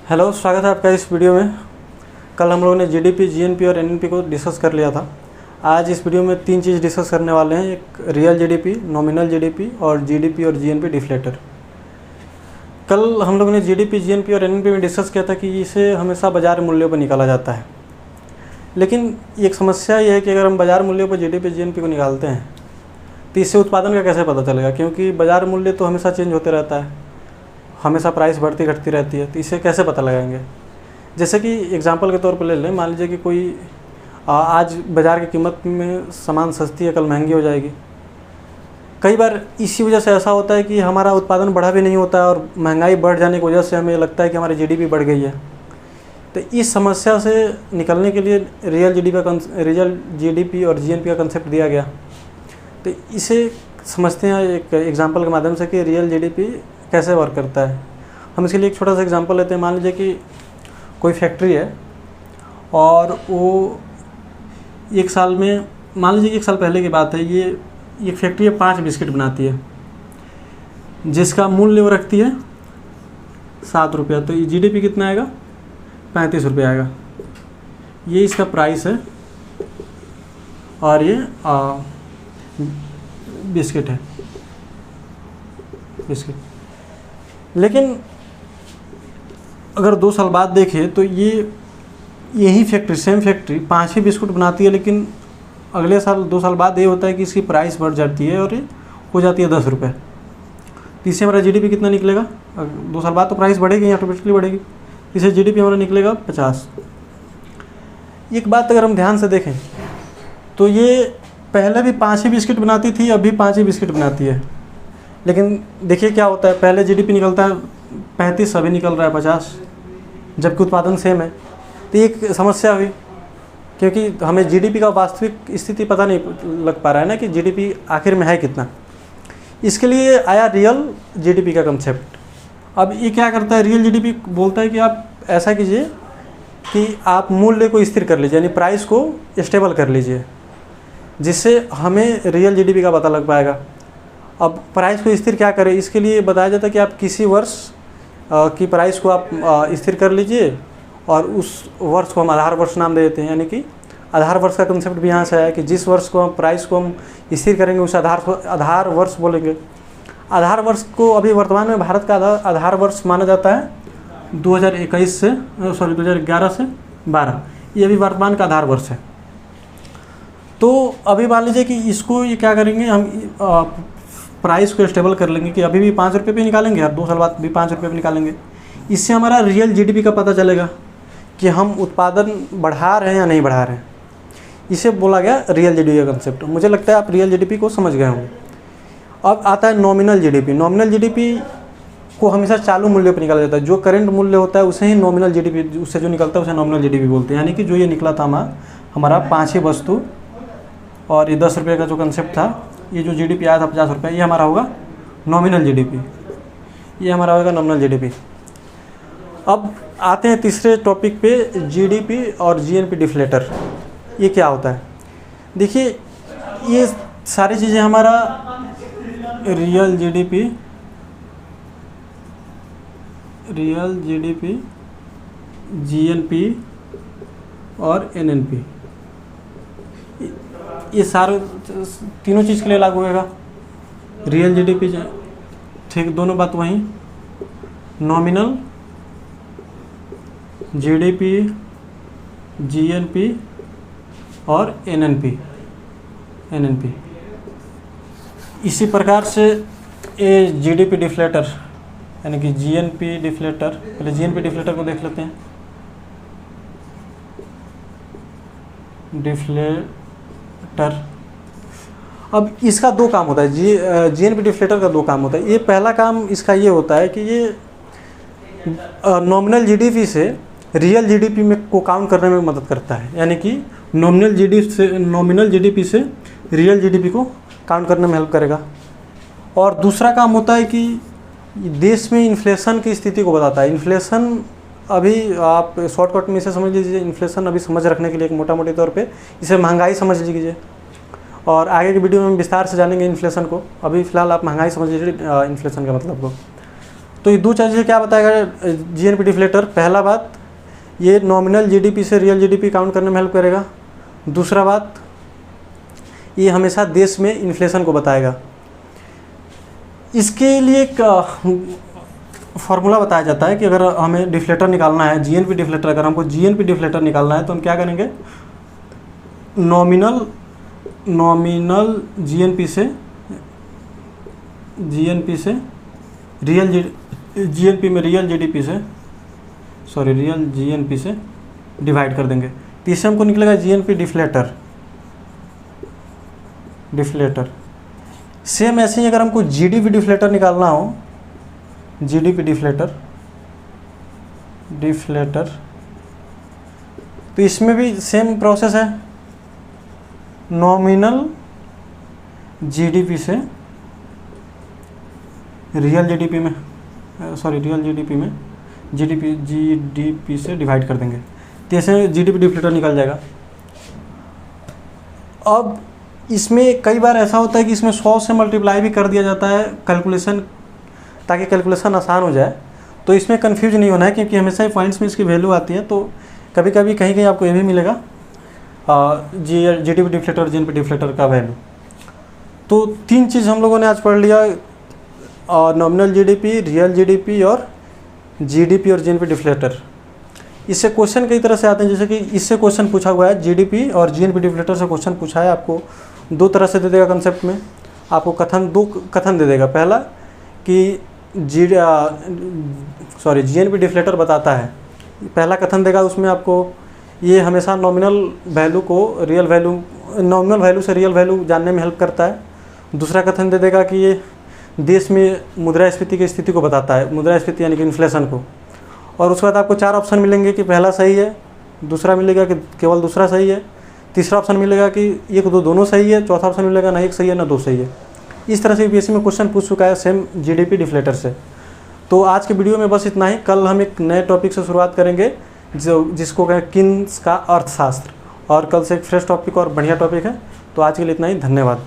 Hello, स्वागत है आपका इस वीडियो में। कल हम लोगों ने जीडीपी, जीएनपी और एनएनपी को डिस्कस कर लिया था। आज इस वीडियो में 3 चीज़ डिस्कस करने वाले हैं। एक रियल जीडीपी, नॉमिनल जीडीपी और जीडीपी और जीएनपी डिफ्लेटर। कल हम लोगों ने जीडीपी, जीएनपी और एनएनपी में डिस्कस किया था कि इसे हमेशा बाज़ार मूल्यों पर निकाला जाता है। लेकिन एक समस्या ये है कि अगर हम बाज़ार मूल्यों पर जीडीपी, जीएनपी को निकालते हैं तो इससे उत्पादन का कैसे पता चलेगा, क्योंकि बाज़ार मूल्य तो हमेशा चेंज होते रहता है, हमेशा प्राइस बढ़ती घटती रहती है। तो इसे कैसे पता लगाएंगे? जैसे कि एग्जांपल के तौर पर ले लें, मान लीजिए कि कोई आज बाज़ार की कीमत में सामान सस्ती है, कल महंगी हो जाएगी। कई बार इसी वजह से ऐसा होता है कि हमारा उत्पादन बढ़ा भी नहीं होता है और महंगाई बढ़ जाने की वजह से हमें लगता है कि हमारी जीडीपी बढ़ गई है। तो इस समस्या से निकलने के लिए रियल जीडीपी और जीएनपी का कंसेप्ट दिया गया। तो इसे समझते हैं एक एग्जांपल के माध्यम से कि रियल जीडीपी कैसे वर्क करता है। हम इसके लिए एक छोटा सा एग्जांपल लेते हैं। मान लीजिए कि कोई फैक्ट्री है और वो एक साल में, मान लीजिए कि 1 साल पहले की बात है, ये एक फैक्ट्री है 5 बिस्किट बनाती है जिसका मूल्य वो रखती है 7 रुपया। तो ये जीडीपी कितना आएगा? 35 रुपये आएगा। ये इसका प्राइस है और ये बिस्किट है, बिस्किट। लेकिन अगर 2 साल बाद देखें तो यही फैक्ट्री, सेम फैक्ट्री 5 ही बिस्कुट बनाती है, लेकिन अगले साल 2 साल बाद ये होता है कि इसकी प्राइस बढ़ जाती है और ये हो जाती है 10 रुपये। तो इससे हमारा जीडीपी कितना निकलेगा? 2 साल बाद तो प्राइस बढ़ेगी, ऑटोमेटिकली बढ़ेगी। इससे जीडीपी हमारा निकलेगा 50। एक बात अगर हम ध्यान से देखें तो ये पहले भी 5 ही बिस्किट बनाती थी, अभी 5 ही बिस्किट बनाती है। लेकिन देखिए क्या होता है, पहले जीडीपी निकलता है 35, अभी निकल रहा है 50, जबकि उत्पादन सेम है। तो एक समस्या हुई, क्योंकि हमें जीडीपी का वास्तविक स्थिति पता नहीं लग पा रहा है ना कि जीडीपी आखिर में है कितना। इसके लिए आया रियल जीडीपी का कंसेप्ट। अब ये क्या करता है, रियल जीडीपी बोलता है कि आप ऐसा कीजिए कि आप मूल्य को स्थिर कर लीजिए, यानी प्राइस को स्टेबल कर लीजिए, जिससे हमें रियल जीडीपी का पता लग पाएगा। अब प्राइस को स्थिर क्या करें, इसके लिए बताया जाता है कि आप किसी वर्ष की प्राइस को आप स्थिर कर लीजिए और उस वर्ष को हम आधार वर्ष नाम दे देते हैं। यानी कि आधार वर्ष का कंसेप्ट भी यहाँ से आया कि जिस वर्ष को हम प्राइस को हम स्थिर करेंगे उसे आधार वर्ष बोलेंगे। आधार वर्ष को अभी वर्तमान में भारत का आधार वर्ष माना जाता है 2011 से 12। ये अभी वर्तमान का आधार वर्ष है। तो अभी मान लीजिए कि इसको ये क्या करेंगे, हम प्राइस को स्टेबल कर लेंगे कि अभी भी 5 रुपये पे निकालेंगे और 2 साल बाद भी 5 रुपये पे निकालेंगे। इससे हमारा रियल जीडीपी का पता चलेगा कि हम उत्पादन बढ़ा रहे हैं या नहीं बढ़ा रहे हैं। इसे बोला गया रियल जीडीपी का कंसेप्ट। मुझे लगता है आप रियल जीडीपी को समझ गए होंगे। अब आता है नॉमिनल जीडीपी। नॉमिनल जीडीपी को हमेशा चालू मूल्य पर निकाला जाता है। जो करेंट मूल्य होता है उसे ही नॉमिनल जीडीपी, उससे जो निकलता है उसे नॉमिनल जीडीपी बोलते हैं। यानी कि जो ये निकला था हमारा 5 ही वस्तु और ये 10 रुपये का जो कंसेप्ट था, ये जो जीडीपी आया था 50 रुपये, ये हमारा होगा नॉमिनल जीडीपी, ये हमारा होगा नॉमिनल जीडीपी। अब आते हैं तीसरे टॉपिक पे, जीडीपी और जीएनपी डिफ्लेटर। ये क्या होता है? देखिए, ये सारी चीज़ें हमारा रियल जीडीपी, जीएनपी और एनएनपी, ये सारे तीनों चीज़ के लिए लागू होगा। रियल जीडीपी, ठीक, दोनों बात वहीं, नॉमिनल जीडीपी, जीएनपी और एनएनपी। इसी प्रकार से ये जीडीपी डिफ्लेटर यानी कि जीएनपी डिफ्लेटर, पहले जीएनपी डिफ्लेटर को देख लेते हैं। डिफ्लेटर, अब इसका 2 काम होता है। जीएनपी डिफ्लेटर का 2 काम होता है। ये पहला काम इसका ये होता है कि ये नॉमिनल जीडीपी से रियल जीडीपी में को काउंट करने में मदद करता है। यानी कि नॉमिनल जीडीपी से रियल जीडीपी को काउंट करने में हेल्प करेगा। और दूसरा काम होता है कि देश में इन्फ्लेशन की स्थिति को बताता है। इन्फ्लेशन अभी आप शॉर्टकट में इसे समझ लीजिए, इन्फ्लेशन अभी समझ रखने के लिए एक मोटे तौर पे इसे महंगाई समझ लीजिए। और आगे की वीडियो में विस्तार से जानेंगे इन्फ्लेशन को। अभी फ़िलहाल आप महंगाई समझ लीजिए इन्फ्लेशन के मतलब को। तो ये दो चीज़ें क्या बताएगा जीएनपी डिफ्लेटर? पहला बात, ये नॉमिनल जीडीपी से रियल जीडीपी काउंट करने में हेल्प करेगा। दूसरा बात, ये हमेशा देश में इन्फ्लेशन को बताएगा। इसके लिए एक फार्मूला बताया जाता है कि अगर हमें डिफ्लेटर निकालना है, जीएनपी डिफ्लेटर, अगर हमको जीएनपी डिफ्लेटर निकालना है तो हम क्या करेंगे, नॉमिनल जीएनपी से रियल जीएनपी में रियल जीडीपी से रियल जीएनपी से डिवाइड कर देंगे। तो इससे हमको निकलेगा जीएनपी डिफ्लेटर। सेम ऐसे ही अगर हमको जीडीपी डिफ्लेटर निकालना हो, जीडीपी डिफ्लेटर, तो इसमें भी सेम प्रोसेस है, नॉमिनल जीडीपी से रियल जीडीपी में जीडीपी से डिवाइड कर देंगे, तो ऐसे जीडीपी डिफ्लेटर निकल जाएगा। अब इसमें कई बार ऐसा होता है कि इसमें 100 से मल्टीप्लाई भी कर दिया जाता है कैलकुलेशन, ताकि कैलकुलेशन आसान हो जाए। तो इसमें कंफ्यूज नहीं होना है, क्योंकि हमेशा ही पॉइंट्स में इसकी वैल्यू आती है। तो कभी कभी कहीं आपको ये भी मिलेगा जीडीपी डिफ्लेटर, जीएनपी डिफ्लेटर का वैल्यू। तो 3 चीज़ हम लोगों ने आज पढ़ लिया, नॉमिनल जीडीपी, रियल जीडीपी और जीडीपी और जीएनपी डिफ्लेटर। इससे क्वेश्चन कई तरह से आते हैं, जैसे कि इससे क्वेश्चन पूछा हुआ है, जीडीपी और जीएनपी डिफ्लेटर से क्वेश्चन पूछा है। आपको 2 तरह से दे देगा कंसेप्ट में, आपको 2 कथन दे देगा। पहला कि जीएनपी डिफ्लेटर बताता है, पहला कथन देगा, उसमें आपको ये हमेशा नॉमिनल वैल्यू से रियल वैल्यू जानने में हेल्प करता है। दूसरा कथन दे देगा कि ये देश में मुद्रास्फीति की स्थिति को बताता है, मुद्रास्फीति यानी कि इन्फ्लेशन को। और उसके बाद आपको 4 ऑप्शन मिलेंगे कि पहला सही है, दूसरा मिलेगा कि केवल दूसरा सही है, तीसरा ऑप्शन मिलेगा कि 1 2 दोनों सही है, चौथा ऑप्शन मिलेगा ना 1 सही है ना 2 सही है। इस तरह से यूपीएससी में क्वेश्चन पूछ चुका है सेम जीडीपी डिफ्लेटर से। तो आज के वीडियो में बस इतना ही। कल हम एक नए टॉपिक से शुरुआत करेंगे जिसको कहें किन्स का अर्थशास्त्र, और कल से एक फ्रेश टॉपिक और बढ़िया टॉपिक है। तो आज के लिए इतना ही, धन्यवाद।